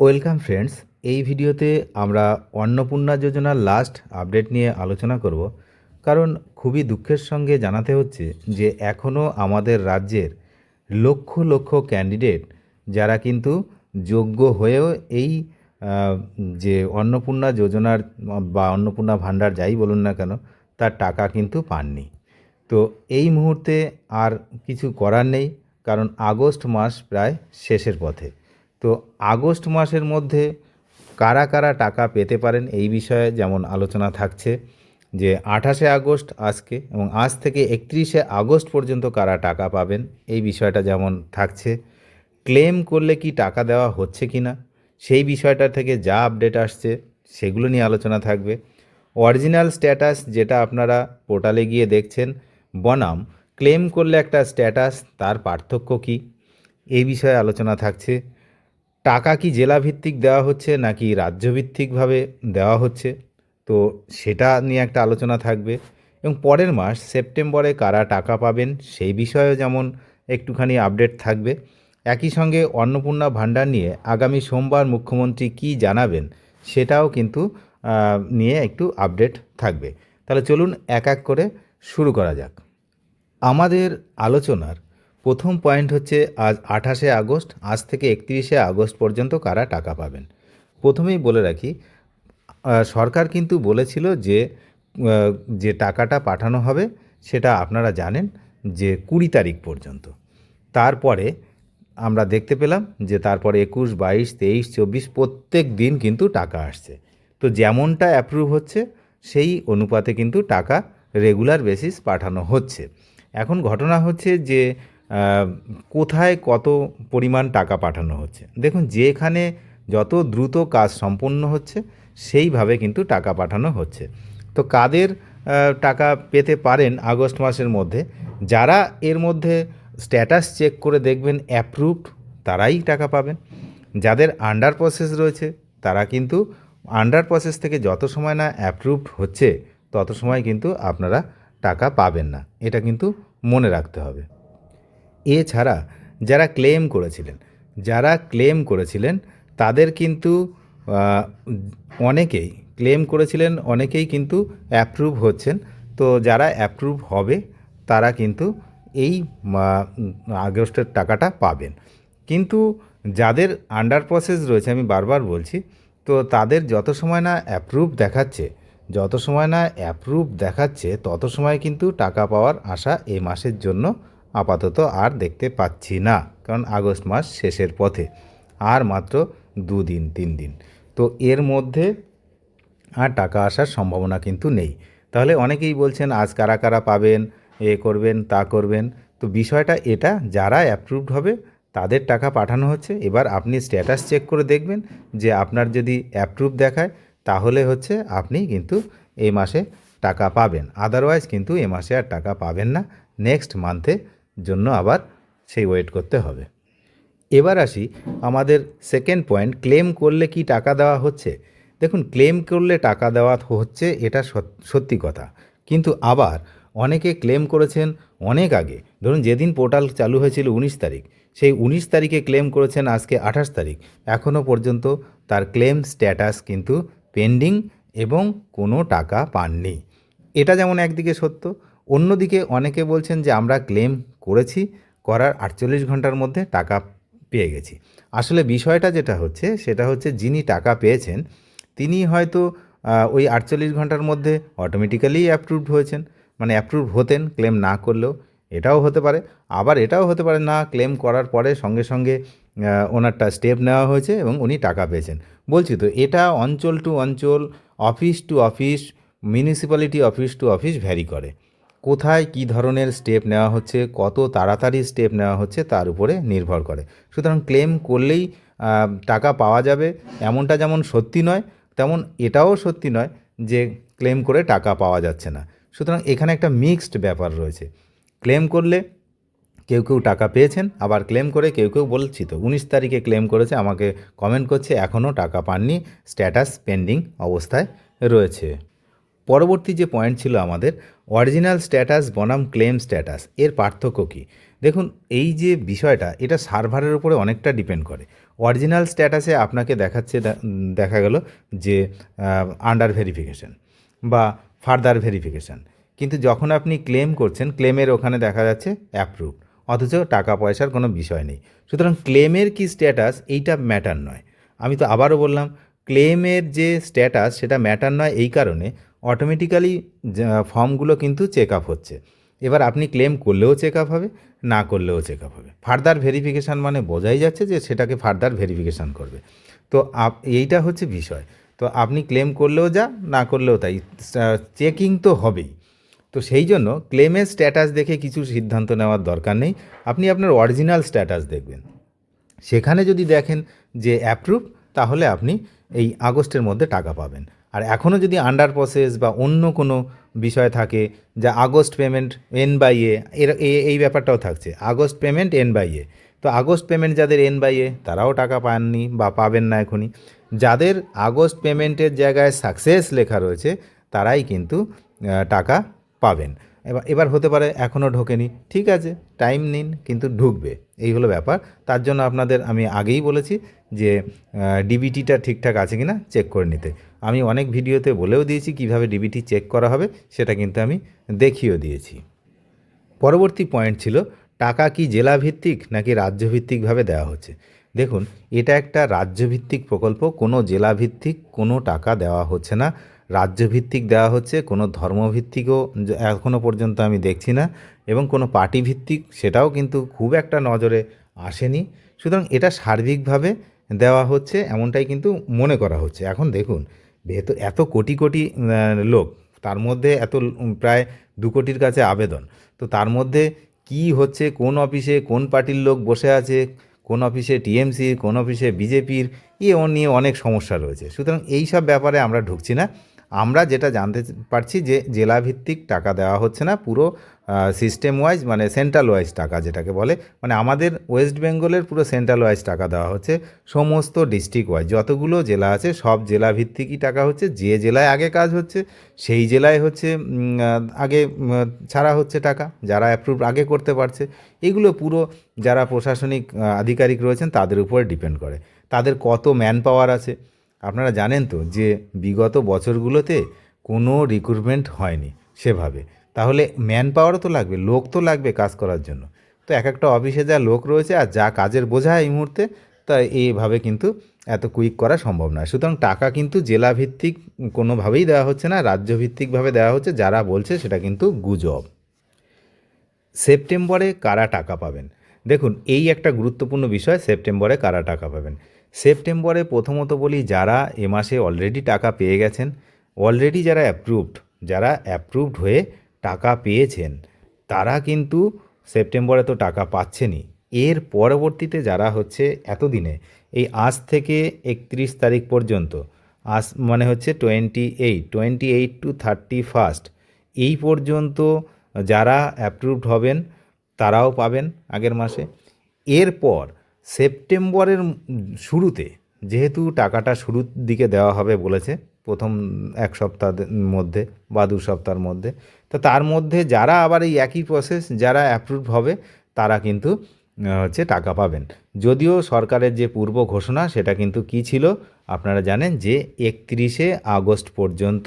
Welcome friends. এই ভিডিওতে আমরা অন্নপূর্ণা যোজনার লাস্ট আপডেট নিয়ে আলোচনা করব। কারণ খুবই দুঃখের সঙ্গে জানাতে হচ্ছে যে এখনও আমাদের রাজ্যের লক্ষ লক্ষ ক্যান্ডিডেট যারা কিন্তু যোগ্য হয়েও এই যে অন্নপূর্ণা যোজনার বা অন্নপূর্ণা ভাণ্ডার যাই বলুন না কেন তার টাকা কিন্তু পাননি। তো এই মুহূর্তে আর কিছু করার নেই, কারণ আগস্ট মাস প্রায় শেষের পথে। তো আগস্ট মাসের মধ্যে কারা কারা টাকা পেতে পারেন এই বিষয়ে যেমন আলোচনা থাকছে যে 28শে আগস্ট আজকে এবং আজ থেকে 31শে আগস্ট পর্যন্ত কারা টাকা পাবেন এই বিষয়টা যেমন থাকছে। ক্লেম করলে কি টাকা দেওয়া হচ্ছে কি না সেই বিষয়টা থেকে যা আপডেট আসছে সেগুলো নিয়ে আলোচনা থাকবে। অরিজিনাল স্ট্যাটাস যেটা আপনারা পোর্টালে গিয়ে দেখছেন বনাম ক্লেম করলে একটা স্ট্যাটাস, তার পার্থক্য কী এই বিষয়ে আলোচনা থাকছে। টাকা কি জেলাভিত্তিক দেওয়া হচ্ছে নাকি রাজ্যভিত্তিকভাবে দেওয়া হচ্ছে, তো সেটা নিয়ে একটা আলোচনা থাকবে। এবং পরের মাস সেপ্টেম্বরে কারা টাকা পাবেন সেই বিষয়েও যেমন একটুখানি আপডেট থাকবে। একই সঙ্গে অন্নপূর্ণা ভাণ্ডার নিয়ে আগামী সোমবার মুখ্যমন্ত্রী কী জানাবেন সেটাও কিন্তু নিয়ে একটু আপডেট থাকবে। তাহলে চলুন এক এক করে শুরু করা যাক। আমাদের আলোচনার প্রথম পয়েন্ট হচ্ছে আজ 28শে আগস্ট, আজ থেকে 31শে আগস্ট পর্যন্ত কারা টাকা পাবেন। প্রথমেই বলে রাখি, সরকার কিন্তু বলেছিল যে টাকাটা পাঠানো হবে সেটা আপনারা জানেন যে 20 তারিখ পর্যন্ত। তারপরে আমরা দেখতে পেলাম যে তারপরে 21, 22, 23, 24 প্রত্যেক দিন কিন্তু টাকা আসছে। তো যেমনটা অ্যাপ্রুভ হচ্ছে সেই অনুপাতে কিন্তু টাকা রেগুলার বেসিস পাঠানো হচ্ছে। এখন ঘটনা হচ্ছে যে কোথায় কত পরিমাণ টাকা পাঠানো হচ্ছে। দেখুন, যেখানে যত দ্রুত কাজ সম্পন্ন হচ্ছে সেইভাবে কিন্তু টাকা পাঠানো হচ্ছে। তো কাদের টাকা পেতে পারেন আগস্ট মাসের মধ্যে, যারা এর মধ্যে স্ট্যাটাস চেক করে দেখবেন অ্যাপ্রুভড তারাই টাকা পাবেন। যাদের আন্ডার প্রসেস রয়েছে তারা কিন্তু আন্ডার প্রসেস থেকে যত সময় না অ্যাপ্রুভড হচ্ছে তত সময় কিন্তু আপনারা টাকা পাবেন না, এটা কিন্তু মনে রাখতে হবে। এছাড়া যারা ক্লেম করেছিলেন তাদের কিন্তু অনেকেই কিন্তু অ্যাপ্রুভ হচ্ছেন। তো যারা অ্যাপ্রুভ হবে তারা কিন্তু এই আগস্টের টাকাটা পাবেন। কিন্তু যাদের আন্ডার প্রসেস রয়েছে, আমি বারবার বলছি, তো তাদের যত সময় না অ্যাপ্রুভ দেখাচ্ছে তত সময় কিন্তু টাকা পাওয়ার আশা এই মাসের জন্য আপাতত আর দেখতে পাচ্ছি না, কারণ আগস্ট মাস শেষের পথে আর মাত্র 2 দিন 3 দিন। তো এর মধ্যে আর টাকা আসার সম্ভাবনা কিন্তু নেই। তাহলে অনেকেই বলছেন আজ কারা কারা পাবেন, এ করবেন তা করবেন। তো বিষয়টা এটা, যারা অ্যাপ্রুভড হবে তাদের টাকা পাঠানো হচ্ছে। এবার আপনি স্ট্যাটাস চেক করে দেখবেন যে আপনার যদি অ্যাপ্রুভ দেখায় তাহলে হচ্ছে আপনি কিন্তু এই মাসে টাকা পাবেন, আদারওয়াইজ কিন্তু এ মাসে আর টাকা পাবেন না। নেক্সট মান্থের জন্য আবার সেই ওয়েট করতে হবে। এবার আসি আমাদের সেকেন্ড পয়েন্ট, ক্লেম করলে কি টাকা দেওয়া হচ্ছে। দেখুন, ক্লেম করলে টাকা দেওয়া হচ্ছে এটা সত্যি কথা, কিন্তু আবার অনেকে ক্লেম করেছেন অনেক আগে। ধরুন, যেদিন পোর্টাল চালু হয়েছিল 19 তারিখ, সেই 19 তারিখে ক্লেম করেছেন, আজকে 28 তারিখ, এখনও পর্যন্ত তার ক্লেম স্ট্যাটাস কিন্তু পেন্ডিং এবং কোনো টাকা পাননি। এটা যেমন একদিকে সত্য, অন্যদিকে অনেকে বলছেন যে আমরা ক্লেম করেছি, করার 48 ঘন্টার মধ্যে টাকা পেয়ে গেছি। আসলে বিষয়টা যেটা হচ্ছে সেটা হচ্ছে যিনি টাকা পেয়েছেন তিনি হয়তো ওই 48 ঘন্টার মধ্যে অটোমেটিক্যালি অ্যাপ্রুভড হয়েছেন, মানে অ্যাপ্রুভ হতেন ক্লেম না করলেও। এটাও হতে পারে। আবার এটাও হতে পারে না, ক্লেম করার পরে সঙ্গে সঙ্গে ওনারটা স্টেপ নেওয়া হয়েছে এবং উনি টাকা পেয়েছেন। বলছি তো, এটা অঞ্চল টু অঞ্চল, office to office, municipality office to office vary করে। কোথায় কী ধরনের স্টেপ নেওয়া হচ্ছে, কত তাড়াতাড়ি স্টেপ নেওয়া হচ্ছে তার উপরে নির্ভর করে। সুতরাং ক্লেম করলেই টাকা পাওয়া যাবে এমনটা যেমন সত্যি নয়, তেমন এটাও সত্যি নয় যে ক্লেম করে টাকা পাওয়া যাচ্ছে না। সুতরাং এখানে একটা মিক্সড ব্যাপার রয়েছে। ক্লেম করলে কেউ কেউ টাকা পেয়েছেন, আবার ক্লেম করে কেউ কেউ বলছি তো 19 তারিখে ক্লেম করেছে, আমাকে কমেন্ট করছে এখনও টাকা পাননি, স্ট্যাটাস পেন্ডিং অবস্থায় রয়েছে। পরবর্তী যে পয়েন্ট ছিল আমাদের, অরিজিনাল স্ট্যাটাস বনাম ক্লেম স্ট্যাটাস, এর পার্থক্য কী। দেখুন, এই যে বিষয়টা এটা সার্ভারের উপরে অনেকটা ডিপেন্ড করে। অরিজিনাল স্ট্যাটাসে আপনাকে দেখাচ্ছে, দেখা গেল যে আন্ডার ভেরিফিকেশন বা ফার্দার ভেরিফিকেশান, কিন্তু যখন আপনি ক্লেম করছেন ক্লেমের ওখানে দেখা যাচ্ছে অ্যাপ্রুভড, অথচ টাকা পয়সার কোনো বিষয় নেই। সুতরাং ক্লেমের কি স্ট্যাটাস এইটা ম্যাটার নয়। আমি তো আবারও বললাম, ক্লেমের যে স্ট্যাটাস সেটা ম্যাটার নয় এই কারণে অটোমেটিক্যালি ফর্মগুলো কিন্তু চেক আপ হচ্ছে। এবার আপনি ক্লেম করলেও চেক আপ হবে, না করলেও চেক আপ হবে। ফার্দার ভেরিফিকেশান মানে বোঝাই যাচ্ছে যে সেটাকে ফার্দার ভেরিফিকেশান করবে। তো এইটা হচ্ছে বিষয়। তো আপনি ক্লেম করলেও যা, না করলেও তাই, চেকিং তো হবেই। তো সেই জন্য ক্লেমের স্ট্যাটাস দেখে কিছু সিদ্ধান্ত নেওয়ার দরকার নেই। আপনি আপনার অরিজিনাল স্ট্যাটাস দেখবেন, সেখানে যদি দেখেন যে অ্যাপ্রুভ, তাহলে আপনি এই আগস্টের মধ্যে টাকা পাবেন। আর এখনও যদি আন্ডার প্রসেস বা অন্য কোনো বিষয় থাকে, যা আগস্ট পেমেন্ট N/A, এই ব্যাপারটাও থাকছে, আগস্ট পেমেন্ট N/A। তো আগস্ট পেমেন্ট যাদের N/A তারাও টাকা পাননি বা পাবেন না এখনই। যাদের আগস্ট পেমেন্টের জায়গায় সাকসেস লেখা রয়েছে তারাই কিন্তু টাকা পাবেন। এবার হতে পারে এখনও ঢোকেনি, ঠিক আছে, টাইম নিন, কিন্তু ঢুকবে, এই হলো ব্যাপার। তার জন্য আপনাদের আমি আগেই বলেছি যে ডিবিটিটা ঠিকঠাক আছে কি না চেক করে নিতে। আমি অনেক ভিডিওতে বলেও দিয়েছি কিভাবে ডিবিটি চেক করা হবে, সেটা কিন্তু আমি দেখিয়েও দিয়েছি। পরবর্তী পয়েন্ট ছিল, টাকা কি জেলাভিত্তিক নাকি রাজ্যভিত্তিকভাবে দেওয়া হচ্ছে। দেখুন, এটা একটা রাজ্যভিত্তিক প্রকল্প, কোনো জেলাভিত্তিক কোনো টাকা দেওয়া হচ্ছে না। রাজ্যভিত্তিক দেওয়া হচ্ছে, কোনো ধর্মভিত্তিকও এখনও পর্যন্ত আমি দেখছি না, এবং কোনো পার্টিভিত্তিক সেটাও কিন্তু খুব একটা নজরে আসেনি। সুতরাং এটা সার্বিকভাবে দেওয়া হচ্ছে এমনটাই কিন্তু মনে করা হচ্ছে। এখন দেখুন, এত কোটি কোটি লোক, তার মধ্যে প্রায় 2 কোটির কাছে আবেদন। তো তার মধ্যে কি হচ্ছে, কোন অফিসে কোন পার্টির লোক বসে আছে, কোন অফিসে টিএমসির, কোন অফিসে বিজেপির, ও নিয়ে অনেক সমস্যা রয়েছে। সুতরাং এই সব ব্যাপারে আমরা ঢুকছি না। আমরা যেটা জানতে পারছি যে জেলাভিত্তিক টাকা দেওয়া হচ্ছে না, পুরো সিস্টেম ওয়াইজ, মানে সেন্ট্রাল ওয়াইজ টাকা যেটাকে বলে, মানে আমাদের ওয়েস্ট বেঙ্গলের পুরো সেন্ট্রাল ওয়াইজ টাকা দেওয়া হচ্ছে। সমস্ত ডিস্ট্রিক্ট ওয়াইজ যতগুলো জেলা আছে সব জেলাভিত্তিকই টাকা হচ্ছে। যে জেলায় আগে কাজ হচ্ছে সেই জেলায় হচ্ছে আগে ছাড়া হচ্ছে টাকা, যারা অ্যাপ্রুভ আগে করতে পারছে। এগুলো পুরো যারা প্রশাসনিক আধিকারিক রয়েছেন তাদের উপরে ডিপেন্ড করে, তাদের কত ম্যান পাওয়ার আছে। আপনারা জানেন তো যে বিগত বছরগুলোতে কোনো রিক্রুটমেন্ট হয়নি সেভাবে, তাহলে ম্যান পাওয়ারও তো লাগবে, লোক তো লাগবে কাজ করার জন্য। তো এক একটা অফিসে যা লোক রয়েছে আর যা কাজের বোঝা এই মুহূর্তে, তা এইভাবে কিন্তু এত কুইক করা সম্ভব নয়। সুতরাং টাকা কিন্তু জেলাভিত্তিক কোনোভাবেই দেওয়া হচ্ছে না, রাজ্যভিত্তিকভাবে দেওয়া হচ্ছে। যারা বলছে সেটা কিন্তু গুজব। সেপ্টেম্বরে কারা টাকা পাবেন, দেখুন এই একটা গুরুত্বপূর্ণ বিষয়। সেপ্টেম্বরে কারা টাকা পাবেন, সেপ্টেম্বরে প্রথমত বলি, যারা এ মাসে অলরেডি টাকা পেয়ে গেছেন, অলরেডি যারা অ্যাপ্রুভড হয়ে টাকা পেয়েছেন, তারা কিন্তু সেপ্টেম্বরে তো টাকা পাচ্ছেনই। এর পরবর্তীতে যারা হচ্ছে এতদিনে, এই আজ থেকে 31 তারিখ পর্যন্ত, আজ মানে হচ্ছে 28 টু 31, এই পর্যন্ত যারা অ্যাপ্রুভড হবেন তারাও পাবেন আগের মাসে। এরপর সেপ্টেম্বরের শুরুতে, যেহেতু টাকাটা শুরুর দিকে দেওয়া হবে বলেছে, প্রথম 1 সপ্তাহের মধ্যে বা 2 সপ্তাহের মধ্যে, তো তার মধ্যে যারা আবার এই একই প্রসেস, যারা অ্যাপ্রুভ হবে তারা কিন্তু হচ্ছে টাকা পাবেন। যদিও সরকারের যে পূর্ব ঘোষণা সেটা কিন্তু কি ছিল আপনারা জানেন, যে 31 আগস্ট পর্যন্ত,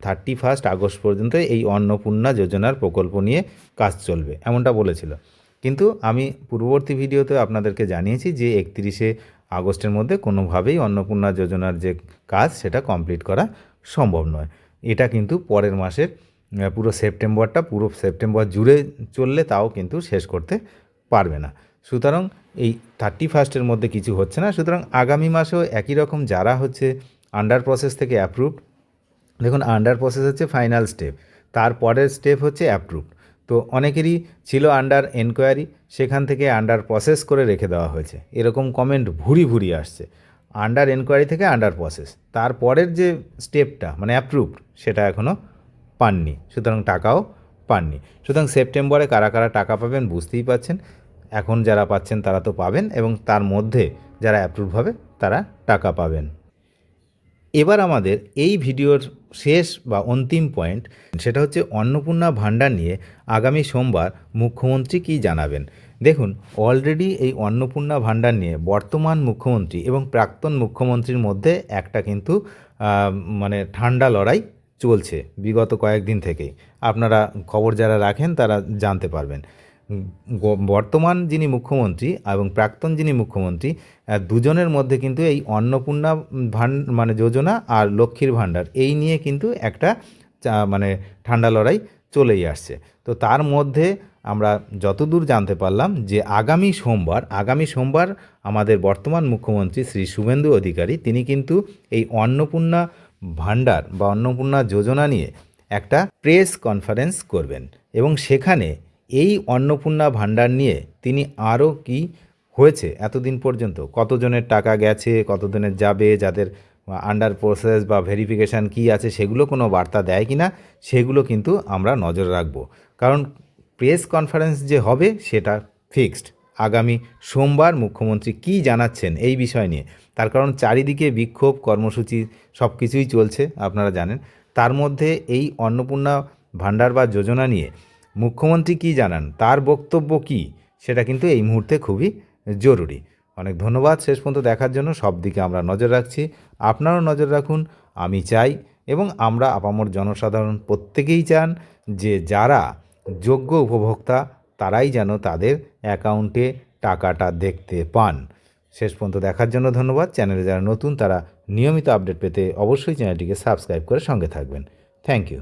31 আগস্ট পর্যন্ত এই অন্নপূর্ণা যোজনার প্রকল্প নিয়ে কাজ চলবে, এমনটা বলেছিল। কিন্তু আমি পূর্ববর্তী ভিডিওতে আপনাদেরকে জানিয়েছি যে 31 আগস্টের মধ্যে কোনোভাবেই অন্নপূর্ণা যোজনার যে কাজ সেটা কমপ্লিট করা সম্ভব নয়। এটা কিন্তু পরের মাসের পুরো সেপ্টেম্বর জুড়ে চললে তাও কিন্তু শেষ করতে পারবে না। সুতরাং এই 31 মধ্যে কিছু হচ্ছে না। সুতরাং আগামী মাসেও একই রকম যারা হচ্ছে আন্ডার প্রসেস থেকে অ্যাপ্রুভড, দেখুন আন্ডার প্রসেস হচ্ছে ফাইনাল স্টেপ, তারপরের স্টেপ হচ্ছে অ্যাপ্রুভড। তো অনেকেরই ছিল আন্ডার এনকোয়ারি, সেখান থেকে আন্ডার প্রসেস করে রেখে দেওয়া হয়েছে, এরকম কমেন্ট ভুরি আসছে। আন্ডার এনকোয়ারি থেকে আন্ডার প্রসেস, তারপরের যে স্টেপটা মানে অ্যাপ্রুভড, সেটা এখনও পাননি, সুতরাং টাকাও পাননি। সুতরাং সেপ্টেম্বরে কারা কারা টাকা পাবেন বুঝতেই পাচ্ছেন। এখন যারা পাচ্ছেন তারা তো পাবেন, এবং তার মধ্যে যারা অ্যাপ্রুভ হবে তারা টাকা পাবেন। এবার আমাদের এই ভিডিওর শেষ বা অন্তিম পয়েন্ট, সেটা হচ্ছে অন্নপূর্ণা ভাণ্ডার নিয়ে আগামী সোমবার মুখ্যমন্ত্রী কী জানাবেন। দেখুন, অলরেডি এই অন্নপূর্ণা ভাণ্ডার নিয়ে বর্তমান মুখ্যমন্ত্রী এবং প্রাক্তন মুখ্যমন্ত্রীর মধ্যে একটা কিন্তু মানে ঠান্ডা লড়াই চলছে বিগত কয়েকদিন থেকেই। আপনারা খবর যারা রাখেন তারা জানতে পারবেন। বর্তমান যিনি মুখ্যমন্ত্রী এবং প্রাক্তন যিনি মুখ্যমন্ত্রী, দুজনের মধ্যে কিন্তু এই অন্নপূর্ণা মানে যোজনা আর লক্ষ্মীর ভাণ্ডার এই নিয়ে কিন্তু একটা মানে ঠান্ডা লড়াই চলেই আসছে। তো তার মধ্যে আমরা যতদূর জানতে পারলাম যে আগামী সোমবার আমাদের বর্তমান মুখ্যমন্ত্রী শ্রী শুভেন্দু অধিকারী তিনি কিন্তু এই অন্নপূর্ণা ভাণ্ডার বা অন্নপূর্ণা যোজনা নিয়ে একটা প্রেস কনফারেন্স করবেন এবং সেখানে এই অন্নপূর্ণা ভাণ্ডার নিয়ে তিনি আরও কি হয়েছে এতদিন পর্যন্ত, কতজনের টাকা গেছে, কতজনের যাবে, যাদের আন্ডার প্রসেস বা ভেরিফিকেশান কি আছে সেগুলো কোনো বার্তা দেয় কি না সেগুলো কিন্তু আমরা নজর রাখবো। কারণ প্রেস কনফারেন্স যে হবে সেটা ফিক্সড। আগামী সোমবার মুখ্যমন্ত্রী কী জানাচ্ছেন এই বিষয় নিয়ে, তার কারণ চারিদিকে বিক্ষোভ কর্মসূচি সব কিছুই চলছে আপনারা জানেন। তার মধ্যে এই অন্নপূর্ণা ভাণ্ডার বা যোজনা নিয়ে মুখ্যমন্ত্রী কী জানান, তার বক্তব্য কী, সেটা কিন্তু এই মুহূর্তে খুবই জরুরি। অনেক ধন্যবাদ শেষ পর্যন্ত দেখার জন্য। সব দিকে আমরা নজর রাখছি, আপনারাও নজর রাখুন। আমি চাই এবং আমরা আপামর জনসাধারণ প্রত্যেকেই চান যে যারা যোগ্য উপভোক্তা তারাই যেন তাদের অ্যাকাউন্টে টাকাটা দেখতে পান। শেষ পর্যন্ত দেখার জন্য ধন্যবাদ। চ্যানেলে যারা নতুন তারা নিয়মিত আপডেট পেতে অবশ্যই চ্যানেলটিকে সাবস্ক্রাইব করে সঙ্গে থাকবেন। Thank you.